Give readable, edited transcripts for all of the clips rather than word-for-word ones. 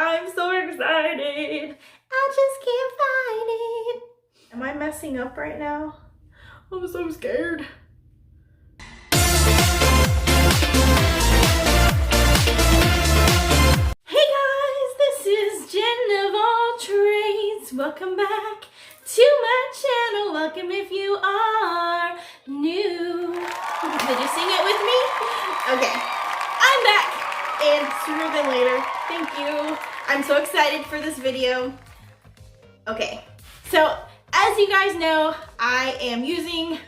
I'm so excited. I just can't find it. Am I messing up right now? I'm so scared. Hey guys, this is Jen of All Trades. Welcome back to my channel. Welcome if you are new. Did you sing it with me? Okay, I'm back. And sooner than later, thank you. I'm so excited for this video. Okay, so as you guys know, I am using,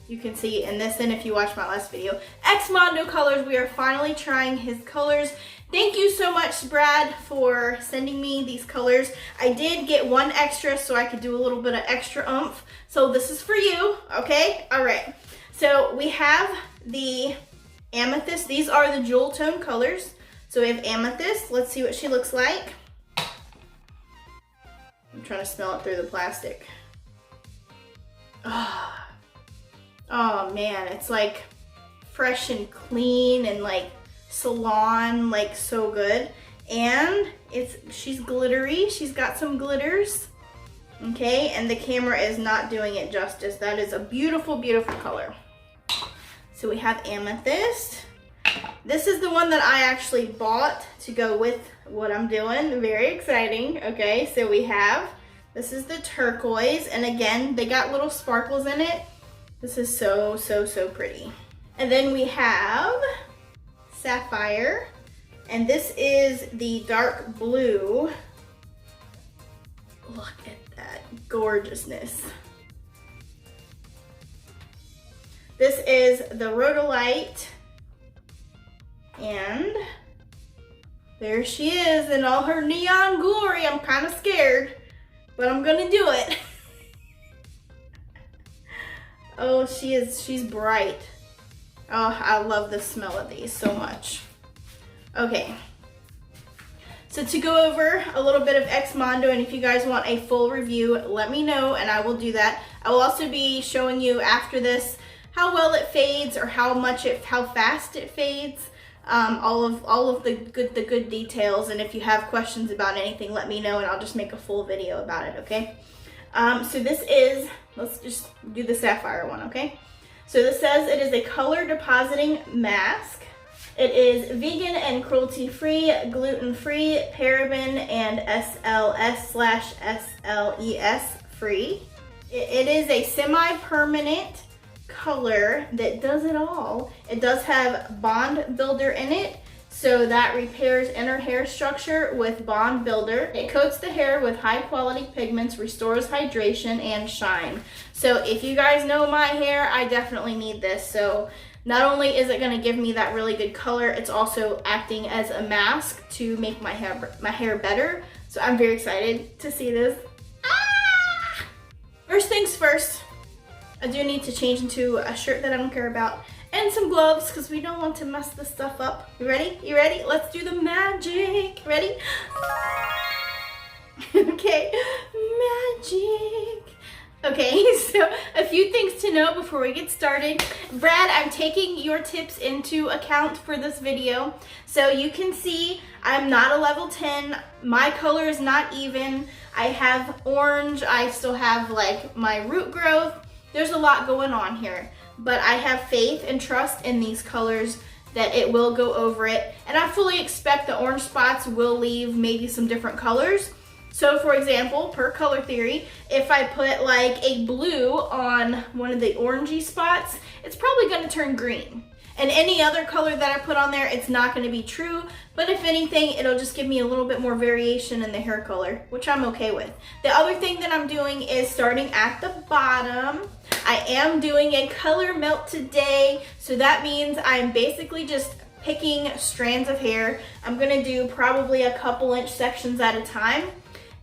you can see in this and if you watched my last video, XMONDO colors. We are finally trying his colors. Thank you so much, Brad, for sending me these colors. I did get one extra so I could do a little bit of extra oomph. So this is for you, okay? All right, so we have the Amethyst. These are the jewel tone colors. So we have Amethyst. Let's see what she looks like. I'm trying to smell it through the plastic. Oh man, it's like fresh and clean and like salon, like so good. And she's glittery. She's got some glitters. Okay, and the camera is not doing it justice. That is a beautiful, beautiful color. So we have Amethyst. This is the one that I actually bought to go with what I'm doing. Very exciting. Okay, so we have, this is the Turquoise. And again, they got little sparkles in it. This is so, so, so pretty. And then we have Sapphire. And this is the dark blue. Look at that gorgeousness. This is the Rhodolite, and there she is in all her neon glory. I'm kind of scared, but I'm gonna do it. Oh, she's bright. Oh, I love the smell of these so much. Okay, so to go over a little bit of XMONDO, and if you guys want a full review, let me know and I will do that. I will also be showing you after this how well it fades or how fast it fades, all of the good details. And if you have questions about anything, let me know and I'll just make a full video about it, okay? So this is, let's just do the Sapphire one, okay? So this says it is a color depositing mask. It is vegan and cruelty-free, gluten-free, paraben and SLS/SLES free. It is a semi-permanent color that does it all. It does have bond builder in it, so that repairs inner hair structure with bond builder. It coats the hair with high quality pigments, restores hydration and shine. So if you guys know my hair, I definitely need this. So not only is it going to give me that really good color, it's also acting as a mask to make my hair better. So I'm very excited to see this. Ah! First things first, I do need to change into a shirt that I don't care about and some gloves because we don't want to mess this stuff up. You ready? You ready? Let's do the magic. Ready? Okay, magic. Okay, so a few things to know before we get started. Brad, I'm taking your tips into account for this video. So you can see I'm not a level 10. My color is not even. I have orange. I still have like my root growth. There's a lot going on here, but I have faith and trust in these colors that it will go over it. And I fully expect the orange spots will leave maybe some different colors. So for example, per color theory, if I put like a blue on one of the orangey spots, it's probably gonna turn green. And any other color that I put on there, it's not gonna be true, but if anything, it'll just give me a little bit more variation in the hair color, which I'm okay with. The other thing that I'm doing is starting at the bottom. I am doing a color melt today, so that means I'm basically just picking strands of hair. I'm gonna do probably a couple inch sections at a time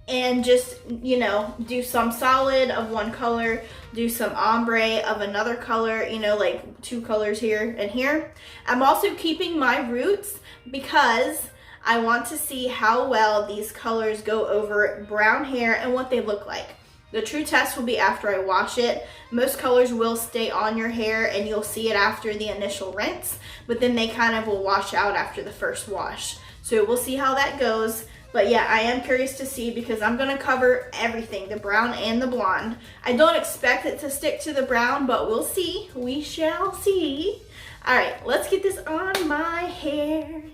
and just, you know, do some solid of one color, do some ombre of another color, you know, like 2 colors here and here. I'm also keeping my roots because I want to see how well these colors go over brown hair and what they look like. The true test will be after I wash it. Most colors will stay on your hair and you'll see it after the initial rinse, but then they kind of will wash out after the first wash. So we'll see how that goes. But yeah, I am curious to see because I'm gonna cover everything, the brown and the blonde. I don't expect it to stick to the brown, but we'll see. We shall see. All right, let's get this on my hair.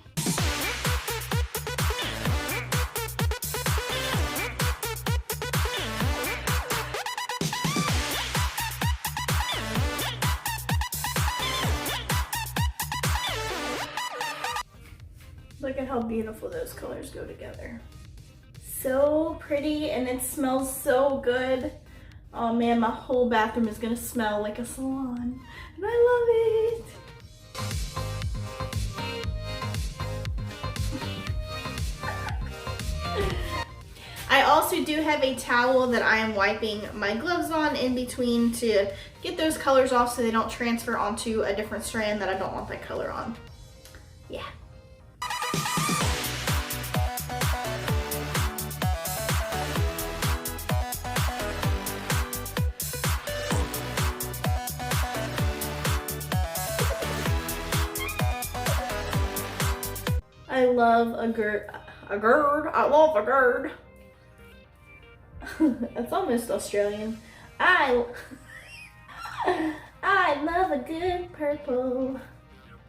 Look at how beautiful those colors go together. So pretty, and it smells so good. Oh man, my whole bathroom is gonna smell like a salon, and I love it. I also do have a towel that I am wiping my gloves on in between to get those colors off so they don't transfer onto a different strand that I don't want that color on. Yeah. I love a gird. I love a gird. That's almost Australian. I love a good purple.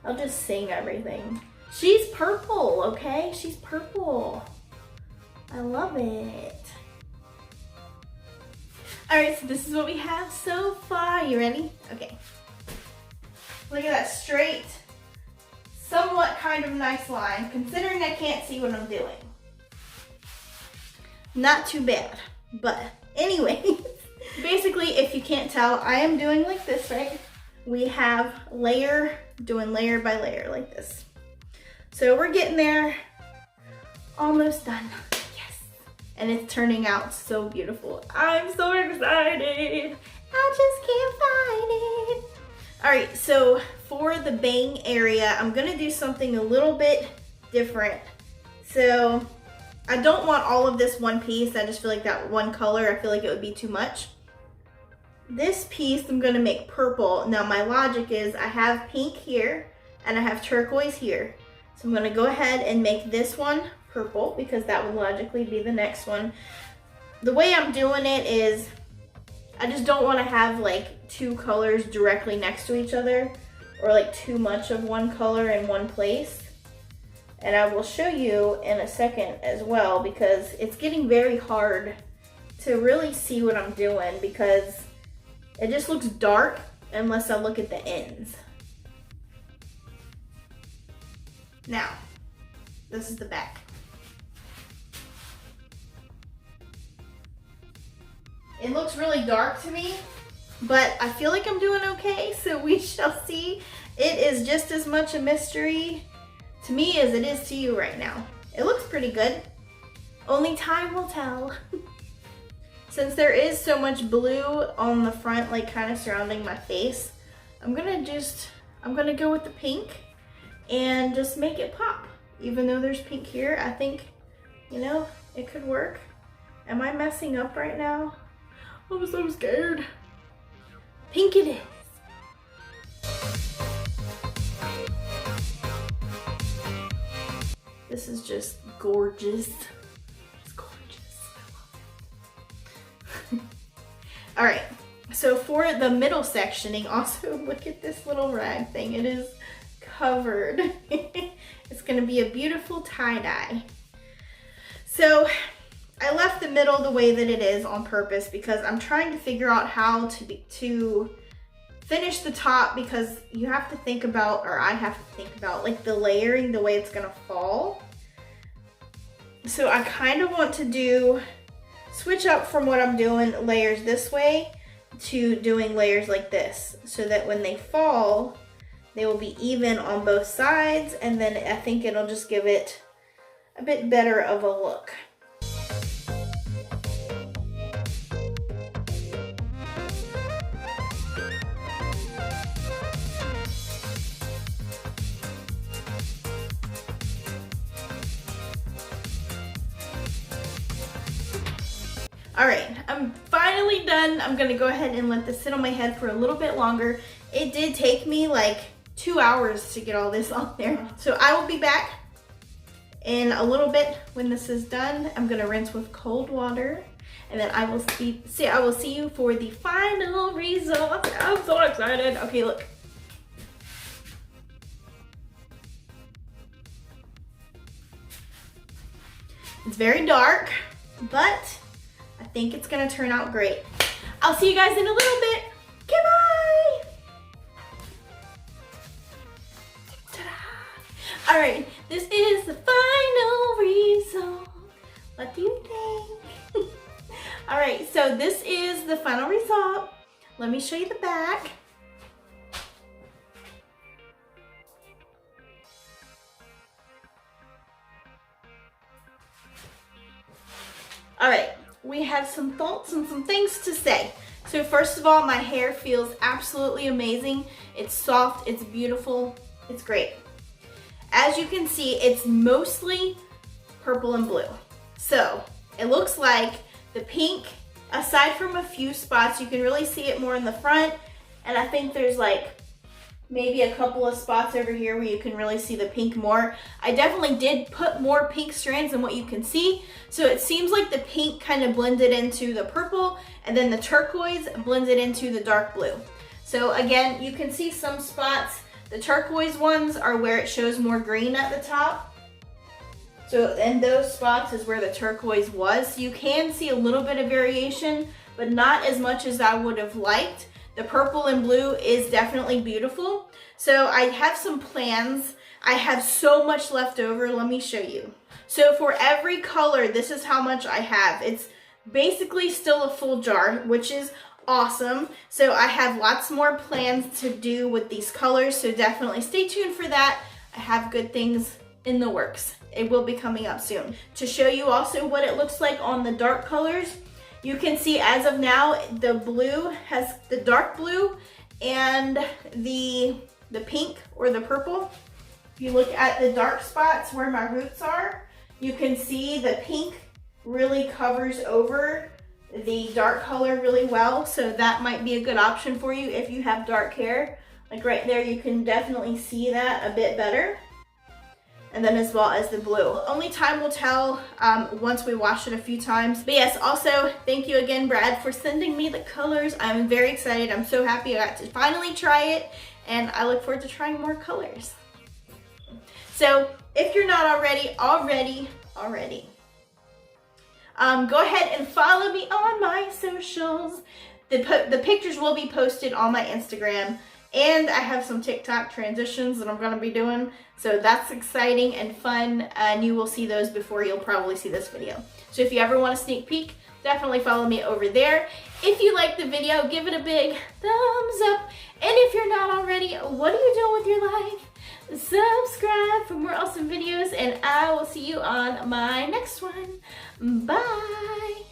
I'll just sing everything. She's purple, okay? She's purple. I love it. All right, so this is what we have so far. You ready? Okay. Look at that straight, somewhat kind of nice line, considering I can't see what I'm doing. Not too bad, but anyway, basically, if you can't tell, I am doing like this, right? We have doing layer by layer like this. So we're getting there, almost done, yes. And it's turning out so beautiful. I'm so excited, I just can't find it. All right, so for the bang area, I'm gonna do something a little bit different. So I don't want all of this one piece. I just feel like that one color, I feel like it would be too much. This piece I'm gonna make purple. Now my logic is I have pink here and I have turquoise here. So I'm gonna go ahead and make this one purple because that would logically be the next one. The way I'm doing it is I just don't wanna have like two colors directly next to each other or like too much of one color in one place. And I will show you in a second as well because it's getting very hard to really see what I'm doing because it just looks dark unless I look at the ends. Now, this is the back. It looks really dark to me, but I feel like I'm doing okay, so we shall see. It is just as much a mystery to me as it is to you right now. It looks pretty good. Only time will tell. Since there is so much blue on the front, like kind of surrounding my face, I'm gonna go with the pink and just make it pop. Even though there's pink here, I think, you know, it could work. Am I messing up right now? I'm so scared. Pink it is. This is just gorgeous. It's gorgeous. I love it. All right, so for the middle sectioning, also look at this little rag thing. It is covered. It's gonna be a beautiful tie-dye. So I left the middle the way that it is on purpose because I'm trying to figure out how to finish the top because you have to think about, or I have to think about, like the layering, the way it's gonna fall. So I kind of want to switch up from what I'm doing layers this way to doing layers like this so that when they fall, they will be even on both sides, and then I think it'll just give it a bit better of a look. All right, I'm finally done. I'm gonna go ahead and let this sit on my head for a little bit longer. It did take me like 2 hours to get all this on there. So I will be back In a little bit, when this is done, I'm gonna rinse with cold water, and then I will see you for the final result. I'm so excited. Okay, look. It's very dark, but I think it's gonna turn out great. I'll see you guys in a little bit. Goodbye. Ta-da! All right, this is the final result. What do you think? All right, so this is the final result. Let me show you the back. All right, we have some thoughts and some things to say. So first of all, my hair feels absolutely amazing. It's soft, it's beautiful, it's great. As you can see, it's mostly purple and blue. So it looks like the pink, aside from a few spots, you can really see it more in the front. And I think there's like maybe a couple of spots over here where you can really see the pink more. I definitely did put more pink strands than what you can see. So it seems like the pink kind of blended into the purple, and then the turquoise blended into the dark blue. So again, you can see some spots. The turquoise ones are where it shows more green at the top. So in those spots is where the turquoise was. You can see a little bit of variation, but not as much as I would have liked. The purple and blue is definitely beautiful. So I have some plans. I have so much left over. Let me show you. So for every color, this is how much I have. It's basically still a full jar, which is awesome. So I have lots more plans to do with these colors. So definitely stay tuned for that. I have good things in the works. It will be coming up soon. To show you also what it looks like on the dark colors, you can see as of now, the blue has the dark blue and the pink or the purple. If you look at the dark spots where my roots are, you can see the pink really covers over the dark color really well. So that might be a good option for you if you have dark hair. Like right there, you can definitely see that a bit better. And then as well as the blue. Only time will tell once we wash it a few times. But yes, also thank you again, Brad, for sending me the colors. I'm very excited. I'm so happy I got to finally try it, and I look forward to trying more colors. So if you're not already, go ahead and follow me on my socials. The pictures will be posted on my Instagram. And I have some TikTok transitions that I'm going to be doing. So that's exciting and fun. And you will see those before you'll probably see this video. So if you ever want a sneak peek, definitely follow me over there. If you liked the video, give it a big thumbs up. And if you're not already, what are you doing with your life? Subscribe for more awesome videos. And I will see you on my next one. Bye.